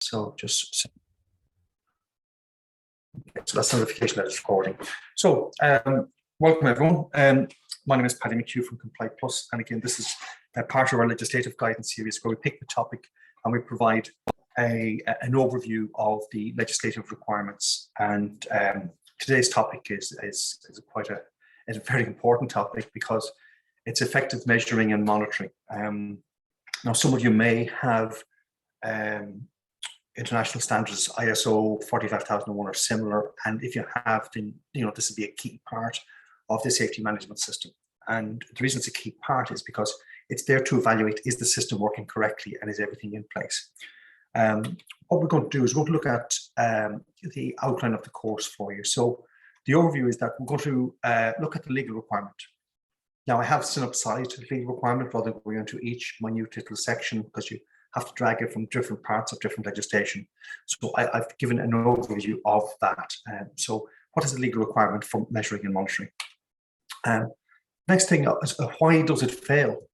So that's notification that it's recording. So welcome everyone. My name is Paddy McHugh from Comply Plus, and again, this is part of our legislative guidance series where we pick the topic and we provide an overview of the legislative requirements. And today's topic is a very important topic because it's effective measuring and monitoring. Now, some of you may have international standards, ISO 45001 or similar, and if you have, then this will be a key part of the safety management system. And the reason it's a key part is because it's there to evaluate, is the system working correctly and is everything in place? What we're going to do is we're going to look at the outline of the course for you. So the overview is that we're going to look at the legal requirement. Now, I have synopsized the legal requirement rather than going into each minute little section because you have to drag it from different parts of different legislation. So I've given an overview of that. So what is the legal requirement for measuring and monitoring? Next thing is why does it fail?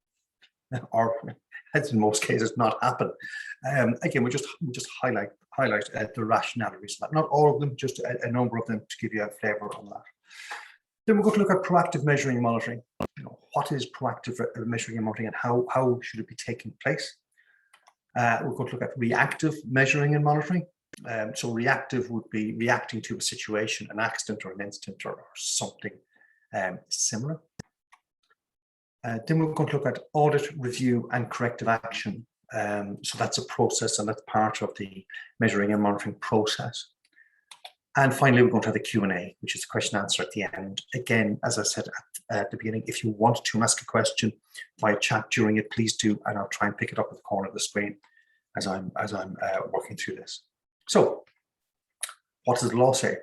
Or as in most cases not happen. Again, we just highlight the rationale reasons. Not all of them, just a number of them to give you a flavour on that. Then we're going to look at proactive measuring and monitoring. What is proactive measuring and monitoring, and how should it be taking place? We're going to look at reactive measuring and monitoring. So reactive would be reacting to a situation, an accident or an incident or something similar. Then we're going to look at audit, review and corrective action. So that's a process and that's part of the measuring and monitoring process. And finally, we're going to have the Q&A, which is a question answer at the end. Again, as I said at the beginning, if you want to ask a question via chat during it, please do, and I'll try and pick it up at the corner of the screen as I'm working through this. So, what does the law say?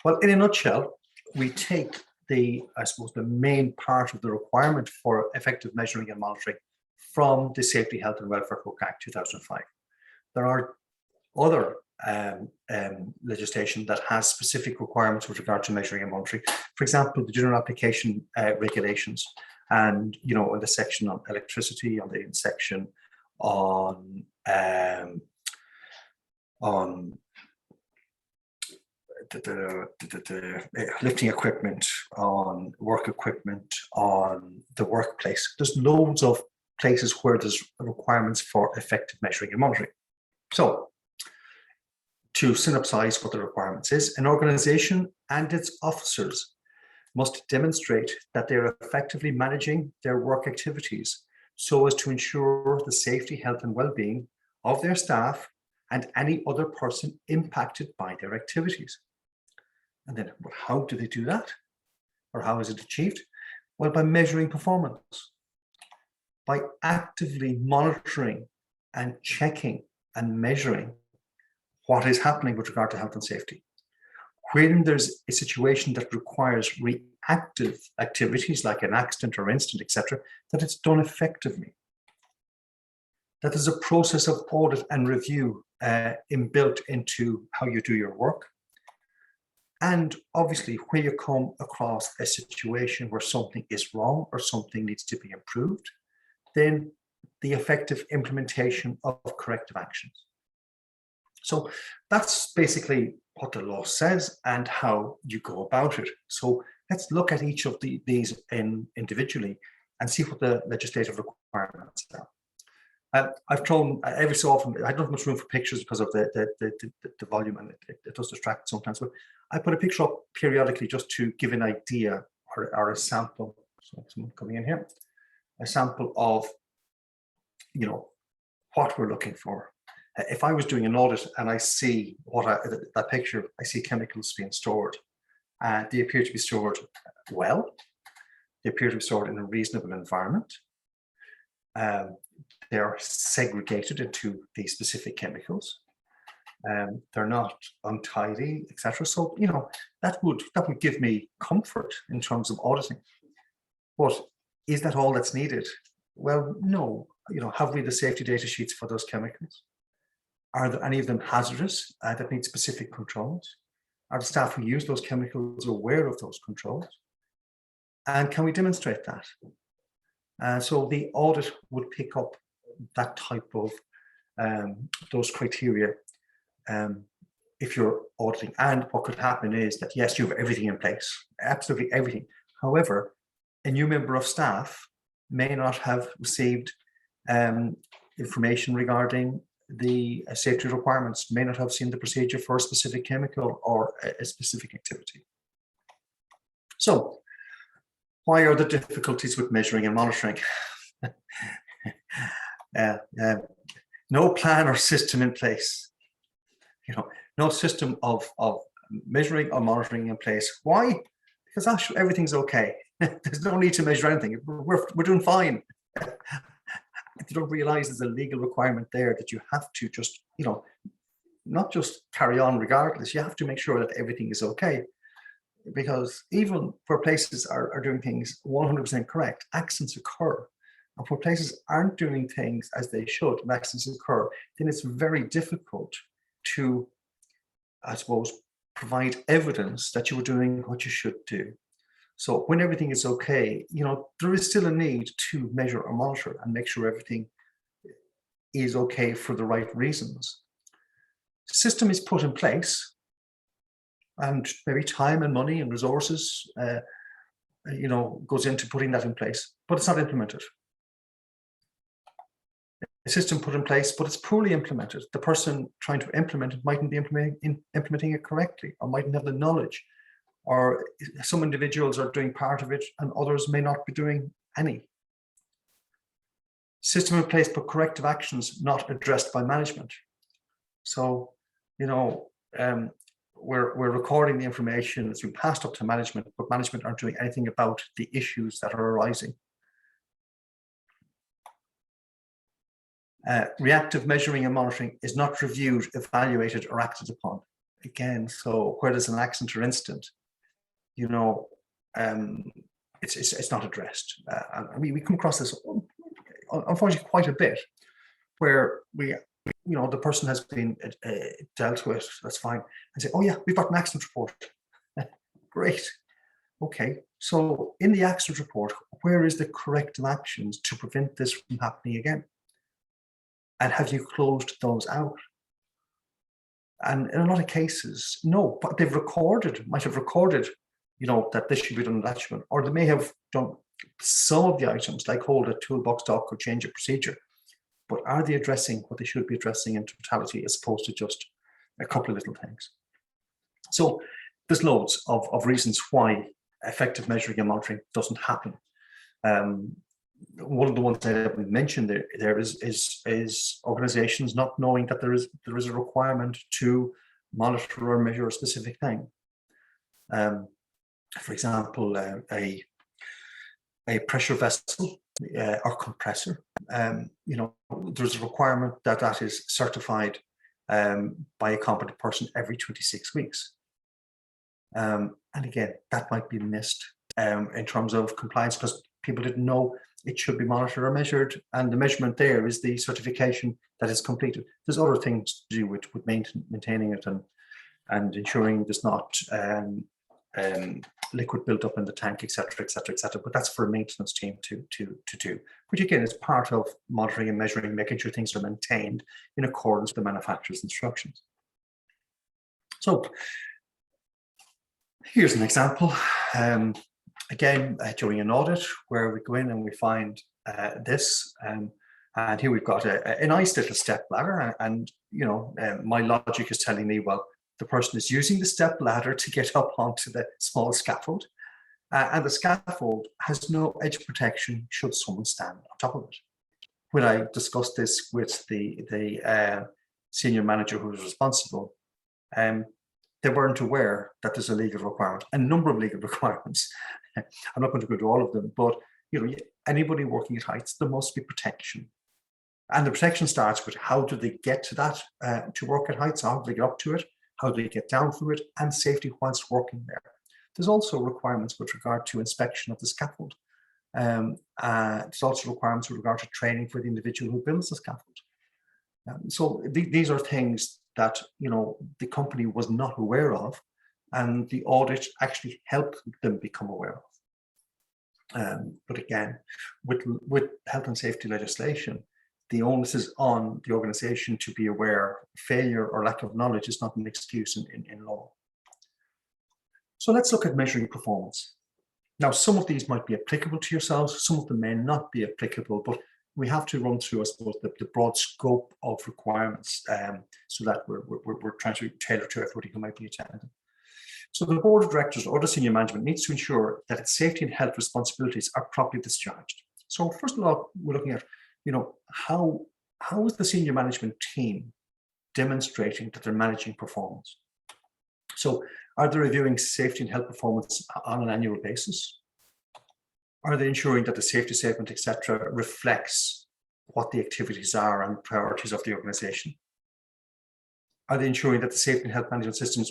Well, in a nutshell, we take the main part of the requirement for effective measuring and monitoring from the Safety, Health and Welfare Code Act 2005. There are other legislation that has specific requirements with regard to measuring and monitoring. For example, the general application regulations, and in the section on electricity, on the section on the lifting equipment, on work equipment, on the workplace. There's loads of places where there's requirements for effective measuring and monitoring. So, to synopsize what the requirements is, an organization and its officers must demonstrate that they're effectively managing their work activities so as to ensure the safety, health and well-being of their staff and any other person impacted by their activities. And then, well, how do they do that? Or how is it achieved? Well, by measuring performance, by actively monitoring and checking and measuring what is happening with regard to health and safety. When there's a situation that requires reactive activities like an accident or incident, etc., that it's done effectively. That there's a process of audit and review inbuilt into how you do your work. And obviously, when you come across a situation where something is wrong or something needs to be improved, then the effective implementation of corrective actions. So that's basically what the law says and how you go about it. So let's look at each of these individually and see what the legislative requirements are. I've thrown every so often, I don't have much room for pictures because of the volume, and it does distract sometimes, but I put a picture up periodically just to give an idea or a sample. So someone coming in here, a sample of what we're looking for. If I was doing an audit and I see that picture, I see chemicals being stored. They appear to be stored well. They appear to be stored in a reasonable environment. They're segregated into the specific chemicals. They're not untidy, etc. So that would give me comfort in terms of auditing. But is that all that's needed? Well, no. Have we the safety data sheets for those chemicals? Are there any of them hazardous that need specific controls? Are the staff who use those chemicals aware of those controls? And can we demonstrate that? So the audit would pick up that type of those criteria if you're auditing. And what could happen is that, yes, you have everything in place, absolutely everything. However, a new member of staff may not have received information regarding the safety requirements, may not have seen the procedure for a specific chemical or a specific activity. So, why are there difficulties with measuring and monitoring? No plan or system in place. No system of measuring or monitoring in place. Why? Because actually everything's okay. There's no need to measure anything. We're doing fine. If you don't realize there's a legal requirement there that you have to just, not just carry on regardless, you have to make sure that everything is okay. Because even where places are doing things 100% correct, accidents occur. And where places aren't doing things as they should, and accidents occur, then it's very difficult to, I suppose, provide evidence that you were doing what you should do. So when everything is okay, there is still a need to measure or monitor and make sure everything is okay for the right reasons. System is put in place, and maybe time and money and resources, goes into putting that in place, but it's not implemented. A system put in place, but it's poorly implemented. The person trying to implement it mightn't be implementing it correctly, or mightn't have the knowledge, or some individuals are doing part of it and others may not be doing any. System in place, but corrective actions not addressed by management. So, we're recording the information that's been passed up to management, but management aren't doing anything about the issues that are arising. Reactive measuring and monitoring is not reviewed, evaluated, or acted upon. Again, so where there's an accident or incident, it's not addressed. We come across this, unfortunately, quite a bit, where the person has been dealt with, that's fine, and say, oh yeah, we've got an accident report. Great. Okay, so in the accident report, where is the corrective actions to prevent this from happening again? And have you closed those out? And in a lot of cases, no, but they've might have recorded, that this should be done, that should be done, or they may have done some of the items, like hold a toolbox dock or change a procedure, but are they addressing what they should be addressing in totality as opposed to just a couple of little things? So there's loads of reasons why effective measuring and monitoring doesn't happen. One of the ones that we mentioned there is organizations not knowing that there is a requirement to monitor or measure a specific thing. For example, a pressure vessel or compressor, there's a requirement that is certified by a competent person every 26 weeks. And again, that might be missed in terms of compliance because people didn't know it should be monitored or measured, and the measurement there is the certification that is completed. There's other things to do with maintaining it and ensuring there's not liquid built up in the tank, etc., etc., etc. But that's for a maintenance team to do. Which again is part of monitoring and measuring, making sure things are maintained in accordance with the manufacturer's instructions. So here's an example. Again, during an audit where we go in and we find this, and here we've got a nice little step ladder, and my logic is telling me, well, the person is using the step ladder to get up onto the small scaffold, and the scaffold has no edge protection should someone stand on top of it. When I discussed this with the senior manager who was responsible, they weren't aware that there's a legal requirement, a number of legal requirements. I'm not going to go into all of them, but anybody working at heights, there must be protection. And the protection starts with how do they get to that, to work at heights, how do they get up to it, how do they get down from it, and safety whilst working there. There's also requirements with regard to inspection of the scaffold. There's also requirements with regard to training for the individual who builds the scaffold. So these are things that the company was not aware of, and the audit actually helped them become aware of. But again, with health and safety legislation, the onus is on the organization to be aware. Failure or lack of knowledge is not an excuse in law. So let's look at measuring performance. Now, some of these might be applicable to yourselves, some of them may not be applicable, but we have to run through, I suppose, the broad scope of requirements, so that we're trying to tailor to everybody who might be attending. So the board of directors or the senior management needs to ensure that its safety and health responsibilities are properly discharged. So first of all, we're looking at, how is the senior management team demonstrating that they're managing performance? So are they reviewing safety and health performance on an annual basis? Are they ensuring that the safety statement, etc., reflects what the activities are and priorities of the organization? Are they ensuring that the safety and health management systems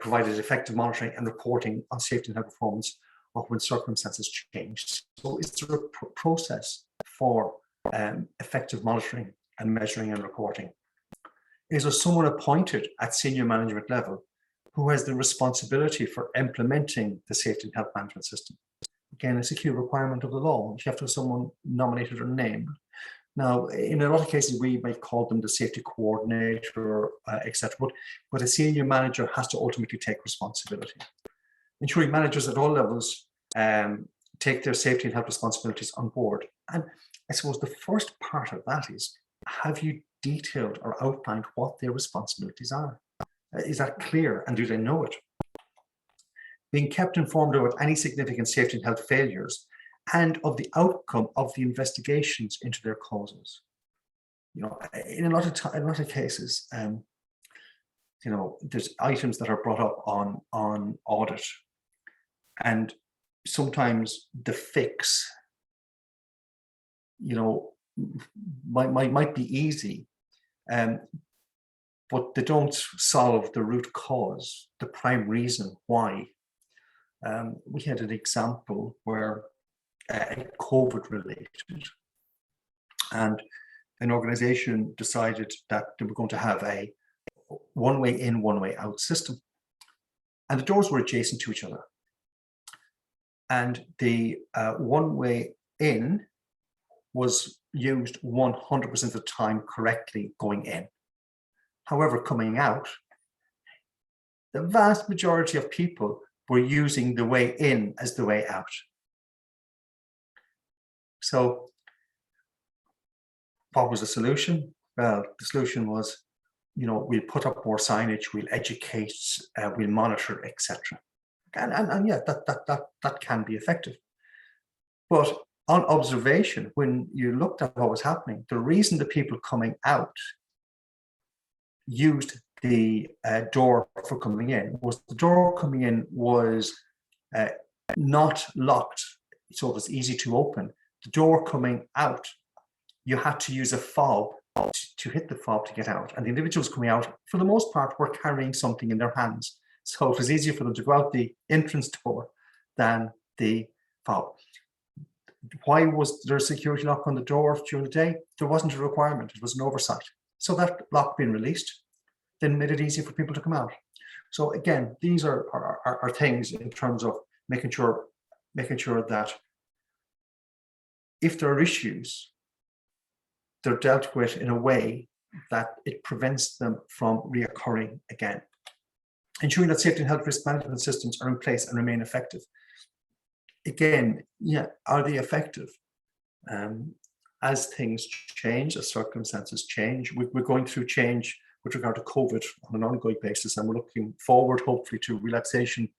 provided effective monitoring and reporting on safety and health performance or when circumstances change? So is there a process for effective monitoring and measuring and reporting? Is there someone appointed at senior management level who has the responsibility for implementing the safety and health management system? Again, it's a key requirement of the law. You have to have someone nominated or named. Now, in a lot of cases, we might call them the safety coordinator, etc. But a senior manager has to ultimately take responsibility. Ensuring managers at all levels take their safety and health responsibilities on board. And I suppose the first part of that is, have you detailed or outlined what their responsibilities are? Is that clear, and do they know it? Being kept informed about any significant safety and health failures and of the outcome of the investigations into their causes. In a lot of cases, there's items that are brought up on audit, and sometimes the fix, might be easy, but they don't solve the root cause, the prime reason why. We had an example where COVID related, and an organization decided that they were going to have a one way in, one way out system, and the doors were adjacent to each other, and the one way in was used 100% of the time correctly going in. However, coming out, the vast majority of people were using the way in as the way out. So what was the solution? Well, the solution was, we'll put up more signage, we'll educate, we'll monitor, etc. And yeah, that can be effective. But on observation, when you looked at what was happening, the reason the people coming out used the door for coming in was the door coming in was not locked, so it was easy to open. The door coming out, you had to use a fob to hit the fob to get out. And the individuals coming out, for the most part, were carrying something in their hands. So it was easier for them to go out the entrance door than the fob. Why was there a security lock on the door during the day? There wasn't a requirement. It was an oversight. So that lock being released then made it easier for people to come out. So again, these are things in terms of making sure that if there are issues, they're dealt with in a way that it prevents them from reoccurring again. Ensuring that safety and health risk management systems are in place and remain effective. Again, yeah, are they effective? As things change, as circumstances change, we're going through change with regard to COVID on an ongoing basis, and we're looking forward, hopefully, to relaxation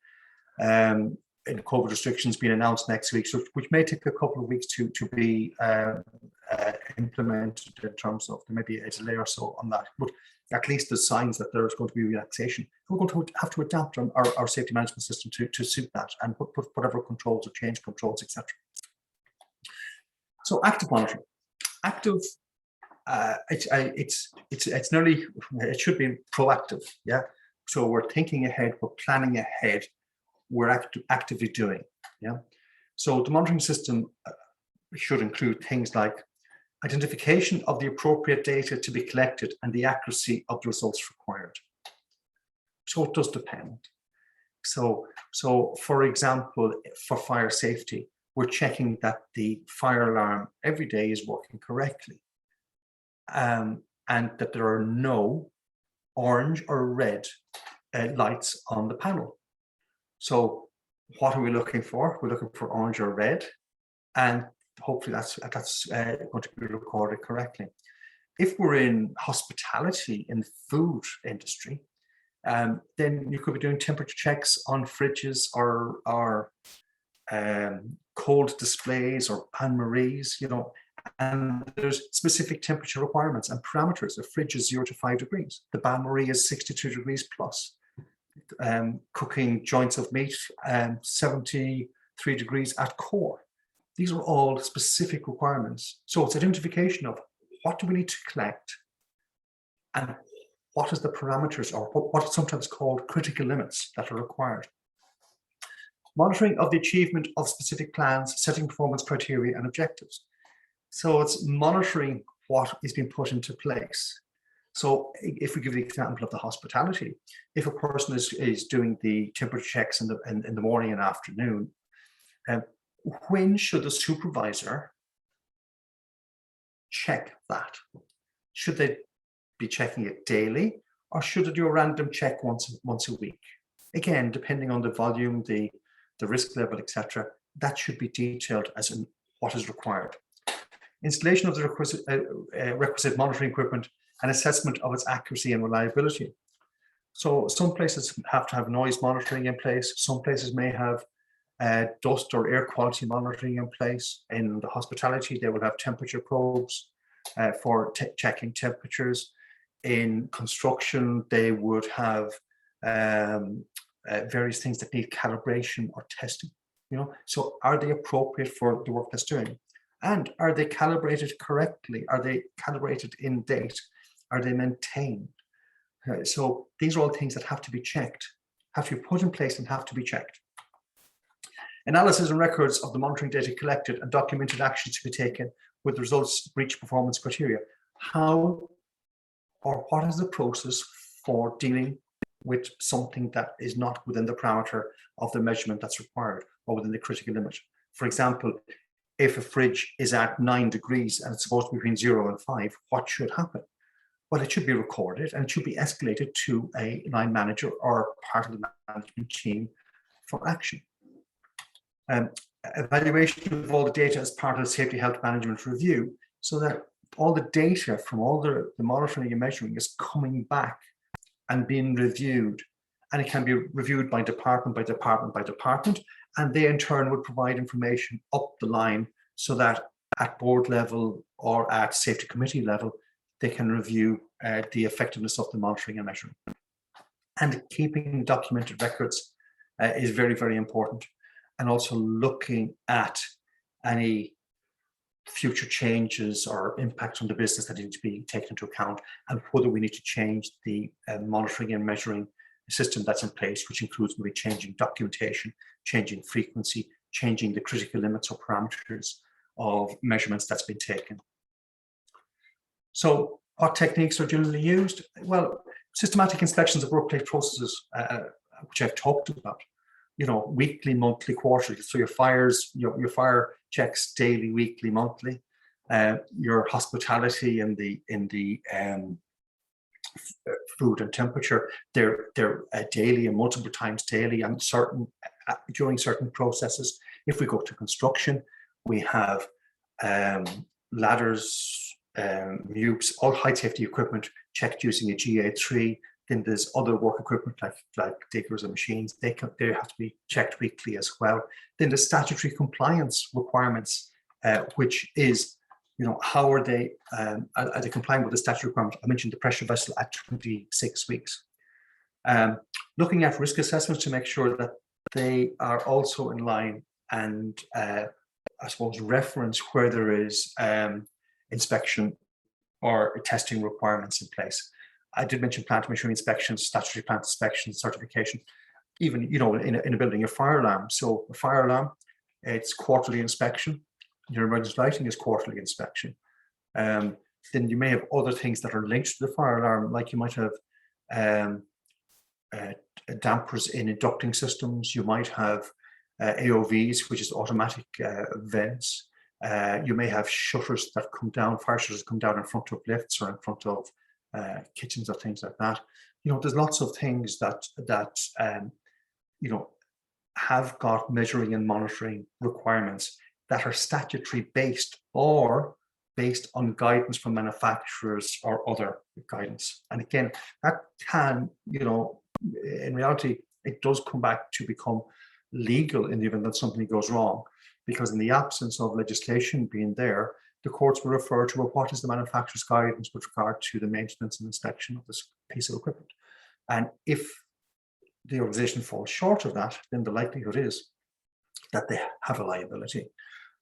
in COVID restrictions being announced next week, so which may take a couple of weeks to be implemented in terms of there may be a delay or so on that. But at least there's signs that there is going to be relaxation. We're going to have to adapt our safety management system to suit that and put whatever controls or change controls, etc. So active monitoring. Active, it's nearly, it should be proactive, yeah? So we're thinking ahead, we're planning ahead, we're actively doing, yeah? So the monitoring system should include things like identification of the appropriate data to be collected and the accuracy of the results required. So it does depend. So for example, for fire safety, we're checking that the fire alarm every day is working correctly. and that there are no orange or red lights on the panel. So what are we looking for? We're looking for orange or red, and hopefully that's going to be recorded correctly. If we're in hospitality, in the food industry, then you could be doing temperature checks on fridges or cold displays or bain-maries, and there's specific temperature requirements and parameters. The fridge is 0 to 5 degrees. The bain-marie is 62 degrees plus. Cooking joints of meat, 73 degrees at core. These are all specific requirements. So it's identification of what do we need to collect and what is the parameters, or what is sometimes called critical limits that are required. Monitoring of the achievement of specific plans, setting performance criteria and objectives. So it's monitoring what is being put into place. So if we give the example of the hospitality, if a person is doing the temperature checks in the morning and afternoon, when should the supervisor check that? Should they be checking it daily, or should they do a random check once a week? Again, depending on the volume, the risk level, etc., that should be detailed as in what is required. Installation of the requisite monitoring equipment and assessment of its accuracy and reliability. So some places have to have noise monitoring in place. Some places may have dust or air quality monitoring in place. In the hospitality, they will have temperature probes for checking temperatures. In construction, they would have various things that need calibration or testing. So are they appropriate for the work that's doing? And are they calibrated correctly? Are they calibrated in date? Are they maintained? So these are all things that have to be checked, have to be put in place and have to be checked. Analysis and records of the monitoring data collected and documented actions to be taken with results reach performance criteria. How or what is the process for dealing with something that is not within the parameter of the measurement that's required or within the critical limit? For example, if a fridge is at 9 degrees and it's supposed to be between 0 and 5, what should happen? Well, it should be recorded and it should be escalated to a line manager or part of the management team for action. Evaluation of all the data as part of the safety health management review, so that all the data from all the monitoring and measuring is coming back and being reviewed, and it can be reviewed by department by department by department, and they in turn would provide information up the line so that at board level or at safety committee level they can review the effectiveness of the monitoring and measuring. And keeping documented records is very, very important, and also looking at any future changes or impacts on the business that need to be taken into account, and whether we need to change the monitoring and measuring system that's in place, which includes maybe changing documentation, changing frequency, changing the critical limits or parameters of measurements that's been taken. So what techniques are generally used? Well, systematic inspections of workplace processes, which I've talked about, weekly, monthly, quarterly. So your fire checks daily, weekly, monthly. Your hospitality in the food and temperature, they're daily and multiple times daily, and during certain processes. If we go to construction, we have ladders, mutes, all high safety equipment checked using a GA3. Then there's other work equipment like diggers and machines. They have to be checked weekly as well. Then the statutory compliance requirements, which is, how are they complying with the statutory requirements? I mentioned the pressure vessel at 26 weeks. Looking at risk assessments to make sure that they are also in line and I suppose reference where there is inspection or testing requirements in place. I did mention plant machinery inspections, statutory plant inspections, certification, even, in a building, a fire alarm. So a fire alarm, it's quarterly inspection. Your emergency lighting is quarterly inspection. Then you may have other things that are linked to the fire alarm, like you might have dampers in inducting systems. You might have AOVs, which is automatic vents. You may have shutters that come down, fire shutters come down in front of lifts or in front of kitchens or things like that. There's lots of things that have got measuring and monitoring requirements that are statutory based or based on guidance from manufacturers or other guidance. And again, that can, in reality, it does come back to become legal in the event that something goes wrong, because in the absence of legislation being there, the courts will refer to, well, what is the manufacturer's guidance with regard to the maintenance and inspection of this piece of equipment? And if the organization falls short of that, then the likelihood is that they have a liability.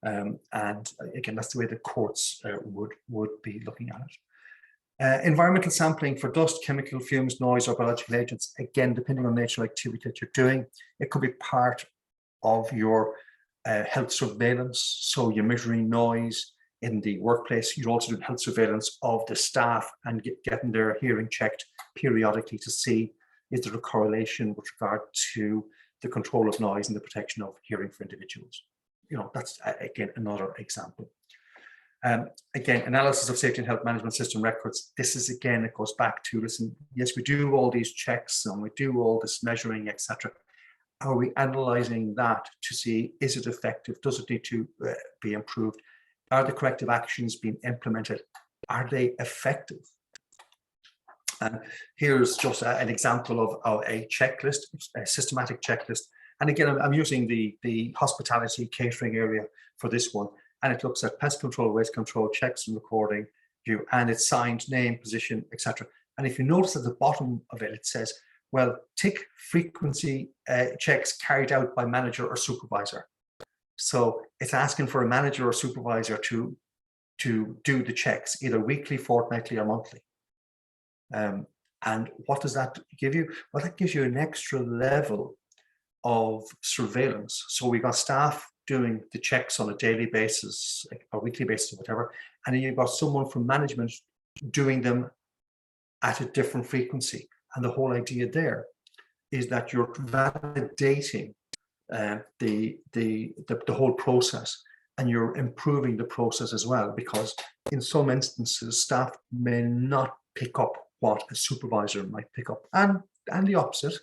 And again, that's the way the courts would be looking at it. Environmental sampling for dust, chemical fumes, noise, or biological agents. Again, depending on the nature of activity that you're doing, it could be part of your health surveillance. So you're measuring noise in the workplace. You're also doing health surveillance of the staff and getting their hearing checked periodically to see, is there a correlation with regard to the control of noise and the protection of hearing for individuals. That's, again, another example. Again, analysis of safety and health management system records. This is, again, it goes back to, listen, yes, we do all these checks and we do all this measuring, etc. Are we analyzing that to see, is it effective? Does it need to be improved? Are the corrective actions being implemented? Are they effective? And here's just an example of a checklist, a systematic checklist. And again, I'm using the hospitality catering area for this one. And it looks at pest control, waste control, checks and recording view, and it's signed, name, position, etc. And if you notice at the bottom of it, it says, well, tick frequency checks carried out by manager or supervisor. So it's asking for a manager or supervisor to do the checks, either weekly, fortnightly, or monthly. And what does that give you? Well, that gives you an extra level of surveillance. So we got staff doing the checks on a daily basis, like a weekly basis, or whatever, and then you've got someone from management doing them at a different frequency. And the whole idea there is that you're validating the whole process, and you're improving the process as well, because in some instances, staff may not pick up what a supervisor might pick up, and the opposite.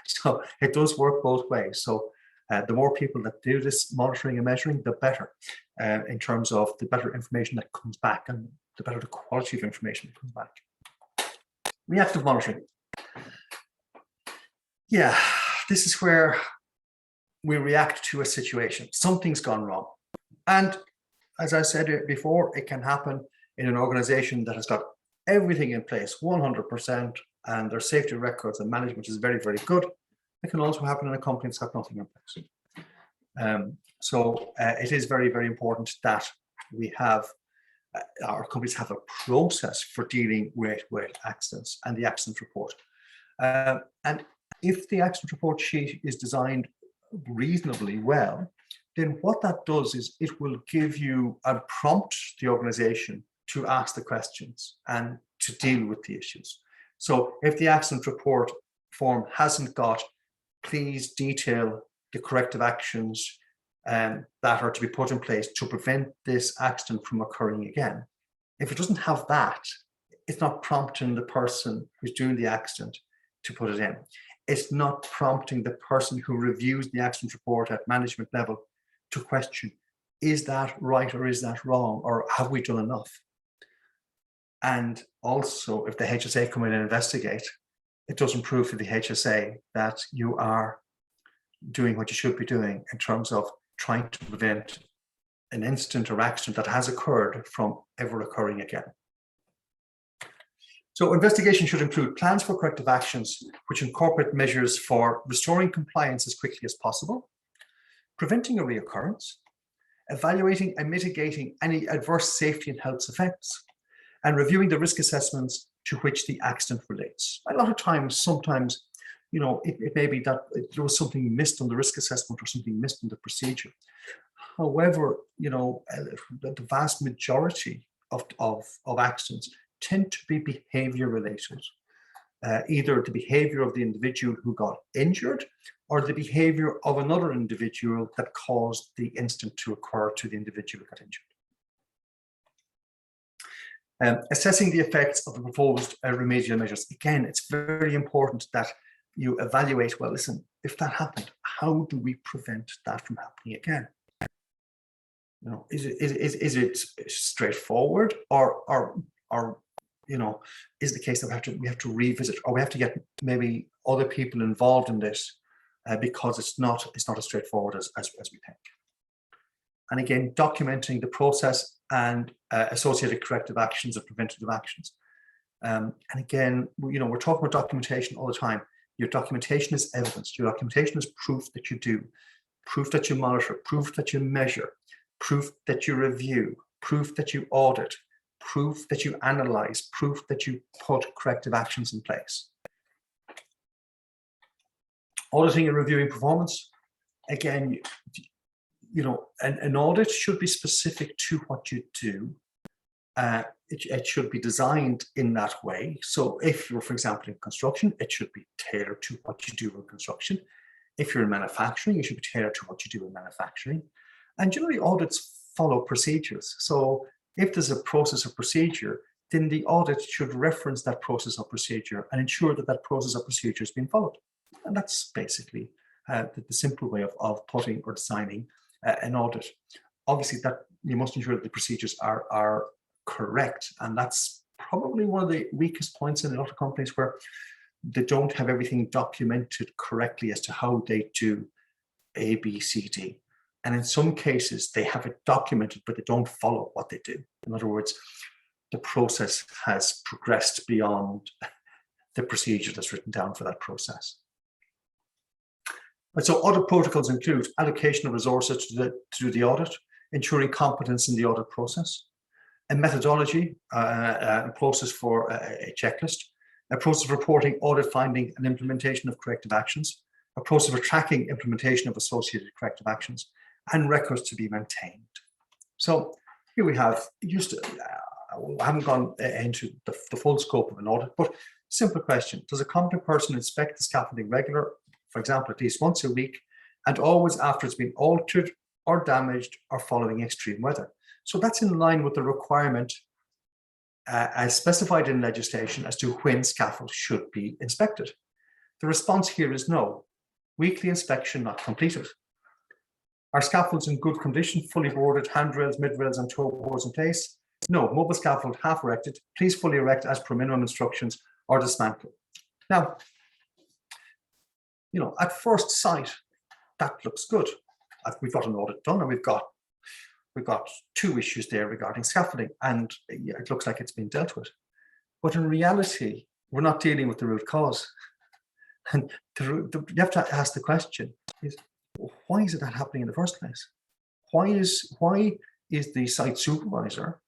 So it does work both ways. So the more people that do this monitoring and measuring, the better, in terms of the better information that comes back and the better the quality of information that comes back. Reactive monitoring. Yeah, this is where we react to a situation. Something's gone wrong. And as I said before, it can happen in an organization that has got everything in place 100%, and their safety records and management is very, very good. It can also happen in a company that's got nothing in place. So it is very, very important that we have, our companies have a process for dealing with accidents and the accident report. And if the accident report sheet is designed reasonably well, then what that does is it will give you and prompt the organization to ask the questions and to deal with the issues. So if the accident report form hasn't got, please detail the corrective actions that are to be put in place to prevent this accident from occurring again. If it doesn't have that, it's not prompting the person who's doing the accident to put it in. It's not prompting the person who reviews the accident report at management level to question, is that right or is that wrong, or have we done enough? And also, if the HSA come in and investigate, it doesn't prove to the HSA that you are doing what you should be doing in terms of trying to prevent an incident or accident that has occurred from ever occurring again. So investigation should include plans for corrective actions, which incorporate measures for restoring compliance as quickly as possible, preventing a reoccurrence, evaluating and mitigating any adverse safety and health effects, and reviewing the risk assessments to which the accident relates. A lot of times, sometimes, it may be that there was something missed on the risk assessment or something missed in the procedure. However, the vast majority of accidents tend to be behavior related. either the behavior of the individual who got injured or the behavior of another individual that caused the incident to occur to the individual who got injured. Assessing the effects of the proposed remedial measures. Again, it's very important that you evaluate, well, listen, if that happened, how do we prevent that from happening again? You know, is it straightforward, or you know, is the case that we have to revisit, or we have to get maybe other people involved in this because it's not as straightforward as we think. And again, documenting the process and associated corrective actions and preventative actions. And again, you know, we're talking about documentation all the time. Your documentation is evidence. Your documentation is proof that you do, proof that you monitor, proof that you measure, proof that you review, proof that you audit, proof that you analyze, proof that you put corrective actions in place. Auditing and reviewing performance. Again, you know, an audit should be specific to what you do. It should be designed in that way. So if you're, for example, in construction, it should be tailored to what you do in construction. If you're in manufacturing, it should be tailored to what you do in manufacturing. And generally, audits follow procedures. So if there's a process or procedure, then the audit should reference that process or procedure and ensure that that process or procedure is being followed. And that's basically the simple way of putting or designing an audit. Obviously, that you must ensure that the procedures are correct, and that's probably one of the weakest points in a lot of companies, where they don't have everything documented correctly as to how they do A, B, C, D. And in some cases, they have it documented, but they don't follow what they do. In other words, the process has progressed beyond the procedure that's written down for that process. And so audit protocols include allocation of resources to do the audit, ensuring competence in the audit process, a methodology, a process for a checklist, a process of reporting audit finding and implementation of corrective actions, a process for tracking implementation of associated corrective actions, and records to be maintained. So here we have, I haven't gone into the full scope of an audit, but simple question: does a competent person inspect the scaffolding regular, for example, at least once a week, and always after it's been altered or damaged or following extreme weather? So that's in line with the requirement as specified in legislation as to when scaffolds should be inspected. The response here is no. Weekly inspection not completed. Are scaffolds in good condition, fully boarded, handrails, midrails, and toe boards in place? No. Mobile scaffold half erected. Please fully erect as per minimum instructions or dismantle. Now, you know, at first sight, that looks good. We've got an audit done, and we've got two issues there regarding scaffolding, and it looks like it's been dealt with. But in reality, we're not dealing with the root cause. And you have to ask the question: why is it that happening in the first place? Why is the site supervisor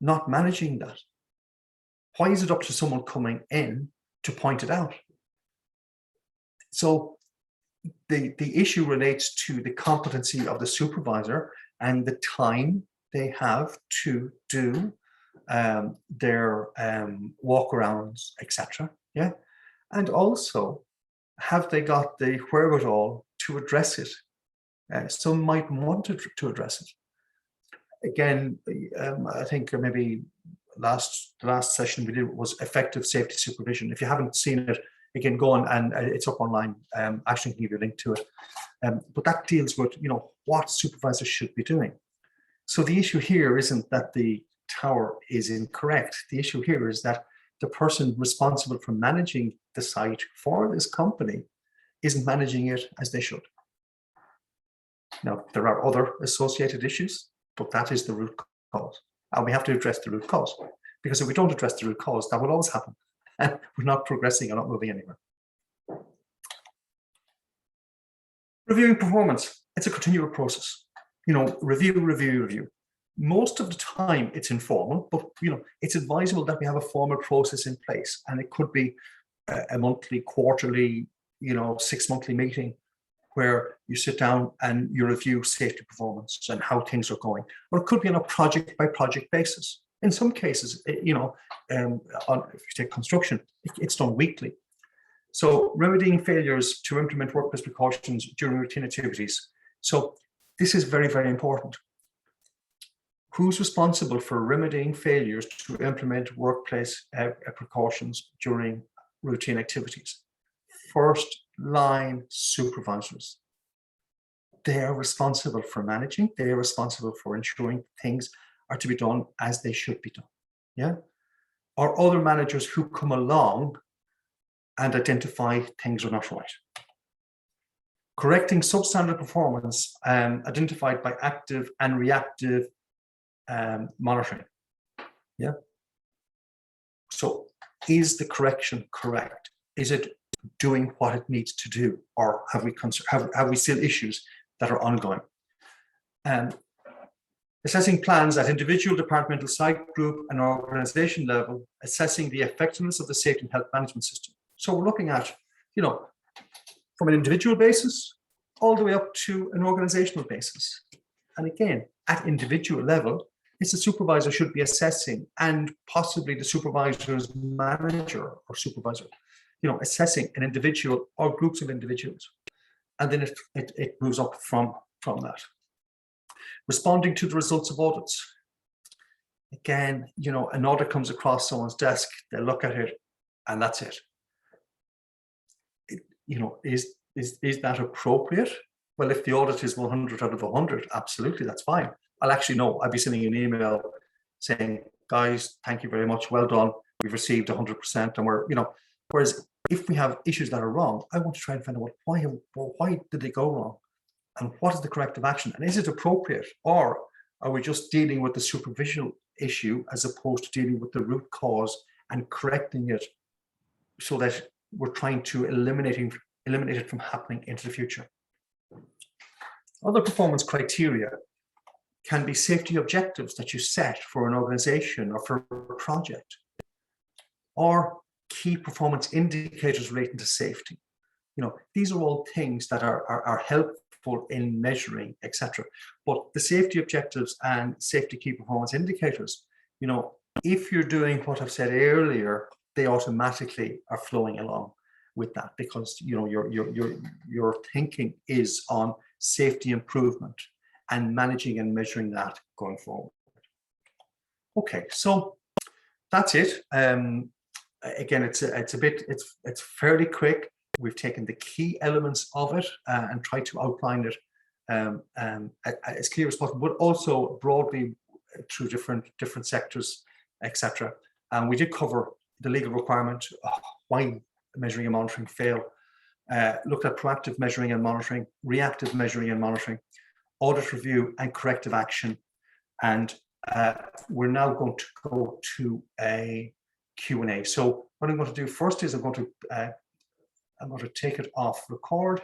not managing that? Why is it up to someone coming in to point it out? So the issue relates to the competency of the supervisor and the time they have to do their walkarounds, etc. Yeah, and also, have they got the wherewithal to address it? Some might want to address it. Again, I think maybe the last session we did was effective safety supervision. If you haven't seen it, again, go on, and it's up online. Actually, can give you a link to it. But that deals with, you know, what supervisors should be doing. So the issue here isn't that the tower is incorrect. The issue here is that the person responsible for managing the site for this company isn't managing it as they should. Now, there are other associated issues, but that is the root cause. And we have to address the root cause, because if we don't address the root cause, that will always happen. And we're not progressing and not moving anywhere. Reviewing performance, it's a continual process. You know, review. Most of the time it's informal, but you know, it's advisable that we have a formal process in place, and it could be a monthly, quarterly, you know, 6-monthly meeting where you sit down and you review safety performance and how things are going. Or it could be on a project by project basis. In some cases, if you take construction, it's done weekly. So remedying failures to implement workplace precautions during routine activities. So this is very, very important. Who's responsible for remedying failures to implement workplace precautions during routine activities? First line supervisors. They are responsible for managing. They are responsible for ensuring things are to be done as they should be done. Yeah. Or other managers who come along and identify things are not right. Correcting substandard performance identified by active and reactive monitoring. Yeah. So is the correction correct? Is it doing what it needs to do? Or have we still issues that are ongoing? Assessing plans at individual, departmental, site, group, and organization level, assessing the effectiveness of the safety and health management system. So we're looking at, from an individual basis all the way up to an organizational basis. And again, at individual level, it's the supervisor should be assessing, and possibly the supervisor's manager or supervisor, assessing an individual or groups of individuals. And then it moves up from that. Responding to the results of audits. Again, an audit comes across someone's desk, they look at it, and that's it. Is that appropriate? Well, if the audit is 100 out of 100, absolutely, that's fine. I'll be sending an email saying, guys, thank you very much, well done. We've received 100%, and we're, whereas if we have issues that are wrong, I want to try and find out why did they go wrong? And what is the corrective action? And is it appropriate? Or are we just dealing with the superficial issue as opposed to dealing with the root cause and correcting it so that we're trying to eliminate it from happening into the future? Other performance criteria can be safety objectives that you set for an organization or for a project, or key performance indicators relating to safety. These are all things that are helpful in measuring, etc. But the safety objectives and safety key performance indicators, if you're doing what I've said earlier, they automatically are flowing along with that, because your thinking is on safety improvement and managing and measuring that going forward. Okay, so that's it. Again, it's fairly quick. We've taken the key elements of it and tried to outline it as clear as possible, but also broadly through different sectors, etc. And we did cover the legal requirement, why measuring and monitoring fail, looked at proactive measuring and monitoring, reactive measuring and monitoring, audit review and corrective action. And we're now going to go to a Q&A. So what I'm going to do first is I'm going to take it off record.